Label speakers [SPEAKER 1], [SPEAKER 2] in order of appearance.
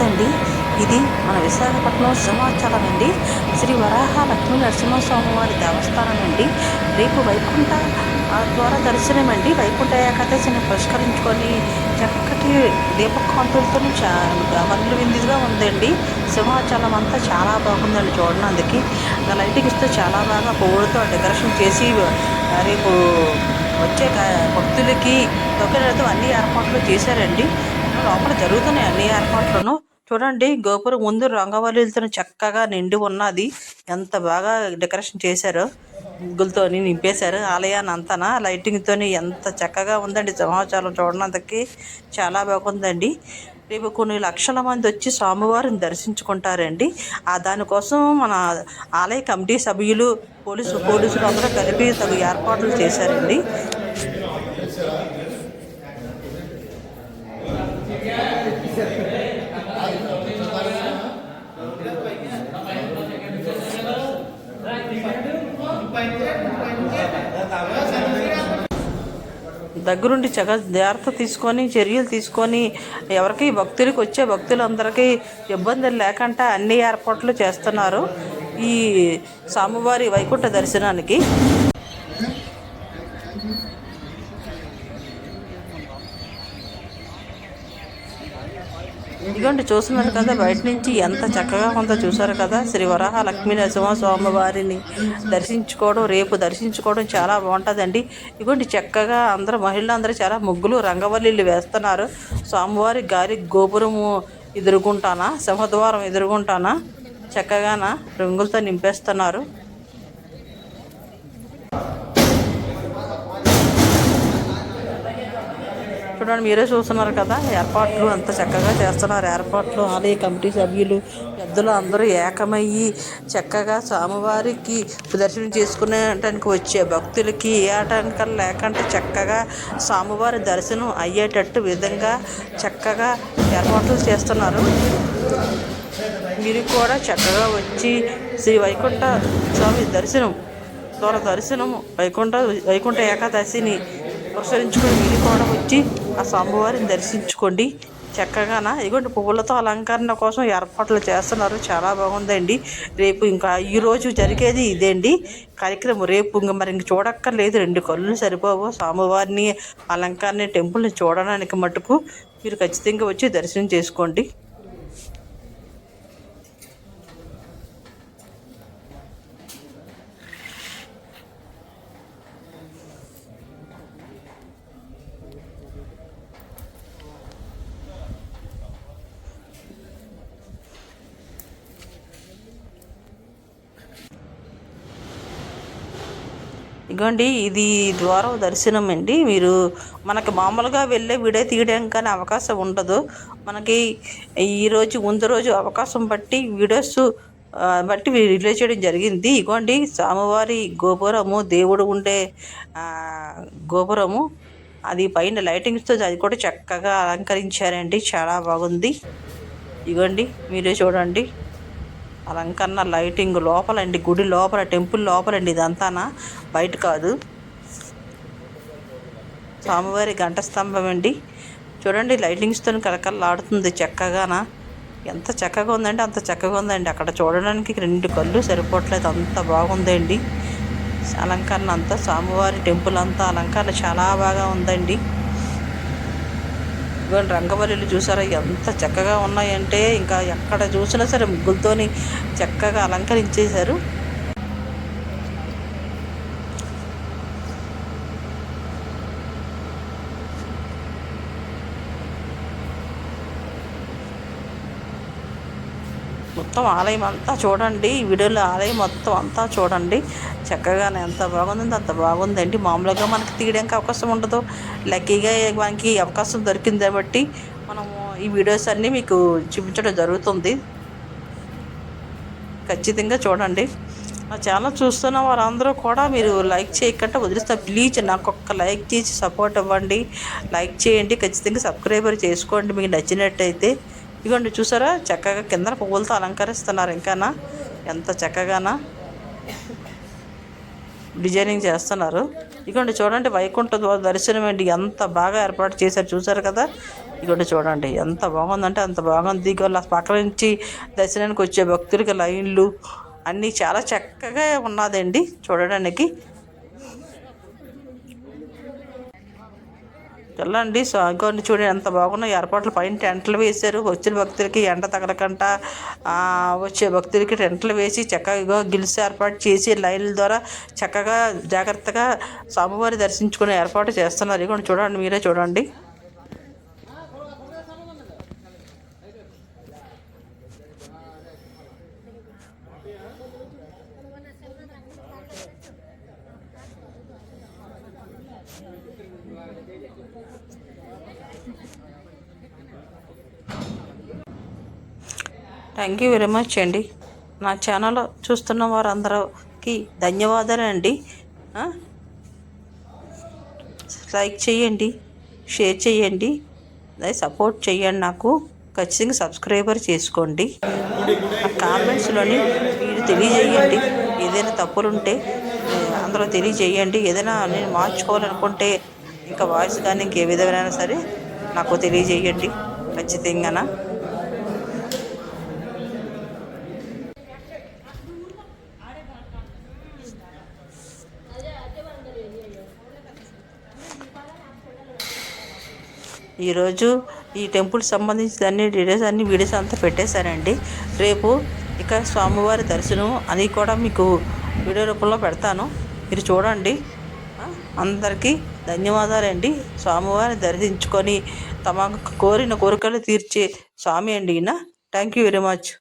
[SPEAKER 1] నమస్తే అండి. ఇది మన విశాఖపట్నం సింహాచలం అండి. శ్రీ వరాహ లక్ష్మీ నరసింహస్వామి వారి దేవస్థానం అండి. రేపు వైకుంఠ ద్వార దర్శనం అండి. వైకుంఠ ఏకాదశిని పురస్కరించుకొని చక్కటి దీపకాంతులతో కన్నుల విందుగా ఉందండి. సింహాచలం అంతా చాలా బాగుందండి చూడడానికి. లైటింగ్స్తో చాలా బాగా పువ్వులతో డెకరేషన్ చేసి రేపు వచ్చే భక్తులకి సౌకర్యాలతో అన్ని ఏర్పాట్లు చేశారండి. లోపల జరుగుతున్నాయి అన్ని ఏర్పాట్లను. చూడండి, గోపురం ముందు రంగవల్లులతో చక్కగా నిండి ఉన్నది. ఎంత బాగా డెకరేషన్ చేశారో, ముగ్గులతో నింపేశారు ఆలయాన్ని అంతనా. లైటింగ్తోని ఎంత చక్కగా ఉందండి. సింహాచలం చూడడానికి చాలా బాగుందండి. రేపు కొన్ని లక్షల మంది వచ్చి స్వామివారిని దర్శించుకుంటారండి. దానికోసం మన ఆలయ కమిటీ సభ్యులు, పోలీసులు అందరూ కలిపి తగు ఏర్పాట్లు చేశారండి. దగ్గరుండి జాగ్రత్త తీసుకొని చర్యలు తీసుకొని ఎవరికి భక్తులకు వచ్చే భక్తులందరికీ ఇబ్బందులు లేకుండా అన్ని ఏర్పాట్లు చేస్తున్నారు ఈ స్వామివారి వైకుంఠ దర్శనానికి. ఇదిగోండి, చూస్తున్నారు కదా బయట నుంచి ఎంత చక్కగా ఉందో చూసారు కదా. శ్రీ వరాహ లక్ష్మీ నరసింహస్వామి వారిని రేపు దర్శించుకోవడం చాలా బాగుంటుందండి. ఇదిగోండి, చక్కగా మహిళలందరూ చాలా ముగ్గులు రంగవల్లిలు వేస్తున్నారు. స్వామివారి గారి గోపురము ఎదురుగుంటానా, సింహద్వారం ఎదురుగుంటానా చక్కగాన రంగులతో నింపేస్తున్నారు. చూడండి, మీరే చూస్తున్నారు కదా. ఏర్పాట్లు అంత చక్కగా చేస్తున్నారు. ఏర్పాట్లు ఆలయ కమిటీ సభ్యులు, పెద్దలు అందరూ ఏకమయ్యి చక్కగా స్వామివారికి దర్శనం చేసుకునేటానికి వచ్చే భక్తులకి ఏ ఆటంకాలు లేకుండా చక్కగా స్వామివారి దర్శనం అయ్యేటట్టు విధంగా చక్కగా ఏర్పాట్లు చేస్తున్నారు. మీరు కూడా చక్కగా వచ్చి శ్రీ వైకుంఠ స్వామి దర్శనం వైకుంఠ ఏకాదశిని పురస్కరించుకొని మీరు కూడా వచ్చి ఆ స్వామివారిని దర్శించుకోండి చక్కగాన. ఇదిగోండి, పువ్వులతో అలంకరణ కోసం ఏర్పాట్లు చేస్తున్నారు. చాలా బాగుందండి. రేపు ఇంకా ఈరోజు జరిగేది ఇదేండి కార్యక్రమం. రేపు మరి చూడక్కర్లేదు, 2 కళ్ళు సరిపోవు స్వామివారిని అలంకరణ టెంపుల్ని చూడడానికి. మటుకు మీరు ఖచ్చితంగా వచ్చి దర్శనం చేసుకోండి. ఇగోండి, ఇది ద్వారం దర్శనం అండి. మీరు మనకు మామూలుగా వెళ్ళే వీడియో తీయడానికి కానీ అవకాశం ఉండదు. మనకి ఈరోజు ముందు రోజు అవకాశం బట్టి వీడియోస్ రిలీజ్ చేయడం జరిగింది. ఇగోండి, స్వామివారి గోపురము, దేవుడు ఉండే గోపురము, అది పైన లైటింగ్స్తో అది కూడా చక్కగా అలంకరించారండి. చాలా బాగుంది. ఇగోండి, మీరే చూడండి. అలంకరణ లైటింగ్ లోపలండి, గుడి లోపల, టెంపుల్ లోపలండి. ఇదంతానా, బయట కాదు. స్వామివారి గంట స్తంభం అండి. చూడండి, లైటింగ్స్తో కలకల్లాడుతుంది చక్కగానా. ఎంత చక్కగా ఉందండి, అంత చక్కగా ఉందండి. అక్కడ చూడడానికి 2 కళ్ళు సరిపోవట్లేదు, అంత బాగుందండి అలంకరణ అంతా. స్వామివారి టెంపుల్ అంతా అలంకరణ చాలా బాగా ఉందండి. ఇవన్నీ రంగవల్లులు చూసారా ఎంత చక్కగా ఉన్నాయంటే, ఇంకా ఎక్కడ చూసినా సరే ముగ్గులతోని చక్కగా అలంకరించేశారు. మొత్తం ఆలయం అంతా చూడండి, వీడియోలో ఆలయం మొత్తం అంతా చూడండి. చక్కగానే ఎంత బాగుందో అంత బాగుందండి. మామూలుగా మనకి తీయడానికి అవకాశం ఉండదు, లక్కీగా మనకి అవకాశం దొరికింది కాబట్టి మనము ఈ వీడియోస్ అన్నీ మీకు చూపించడం జరుగుతుంది. ఖచ్చితంగా చూడండి. నా ఛానల్ చూస్తున్న వారందరూ కూడా మీరు లైక్ చేయకుండా వదిలిస్తే ప్లీజ్ నాకు ఒక్క లైక్ చేసి సపోర్ట్ ఇవ్వండి. లైక్ చేయండి, ఖచ్చితంగా సబ్స్క్రైబర్ చేసుకోండి మీకు నచ్చినట్టయితే. ఇదిగోండి, చూసారా చక్కగా కింద పువ్వులతో అలంకరిస్తున్నారు. ఇంకానా ఎంత చక్కగానా. డిజైనింగ్ చేస్తున్నారు. ఇదిగోండి చూడండి, వైకుంఠ దర్శనం అండి ఎంత బాగా ఏర్పాటు చేశారు చూసారు కదా. ఇదిగోండి చూడండి ఎంత బాగుందంటే అంత బాగుంది. ఇదిగో పక్కన నుంచి దర్శనానికి వచ్చే భక్తులకి లైన్లు అన్నీ చాలా చక్కగా ఉన్నదండి చూడడానికి. వెళ్ళండి. ఇంకొన్ని చూడండి ఎంత బాగున్నాయి ఏర్పాట్లు. పైన టెంట్లు వేశారు, వచ్చిన భక్తులకి ఎండ తగలకంట వచ్చే భక్తులకి టెంట్లు వేసి చక్కగా గిల్స్ ఏర్పాటు చేసి లైన్ల ద్వారా చక్కగా జాగ్రత్తగా స్వామివారి దర్శించుకునే ఏర్పాటు చేస్తున్నారు. ఇదిగోండి చూడండి, మీరే చూడండి. థ్యాంక్ యూ వెరీ మచ్ అండి. నా ఛానల్ చూస్తున్న వారందరికీ ధన్యవాదాలు అండి. లైక్ చేయండి, షేర్ చేయండి, సపోర్ట్ చేయండి. నాకు ఖచ్చితంగా సబ్స్క్రైబర్ చేసుకోండి. నా కామెంట్స్లోని మీరు తెలియజేయండి. ఏదైనా తప్పులుంటే అందులో తెలియజేయండి. ఏదైనా నేను మార్చుకోవాలనుకుంటే ఇంకా వాయిస్ కానీ ఇంకే విధమైనా సరే నాకు తెలియజేయండి ఖచ్చితంగా. ఈరోజు ఈ టెంపుల్ సంబంధించిన అన్ని డీటెయిల్స్ అన్ని వీడియోస్ అంతా పెట్టేశానండి. రేపు ఇక స్వామివారి దర్శనం అని కూడా మీకు వీడియో రూపంలో పెడతాను, మీరు చూడండి. అందరికీ ధన్యవాదాలండి. స్వామివారిని దర్శించుకొని తమ కోరిన కోరికలు తీర్చే స్వామి అండి ఈయన. Thank you very much.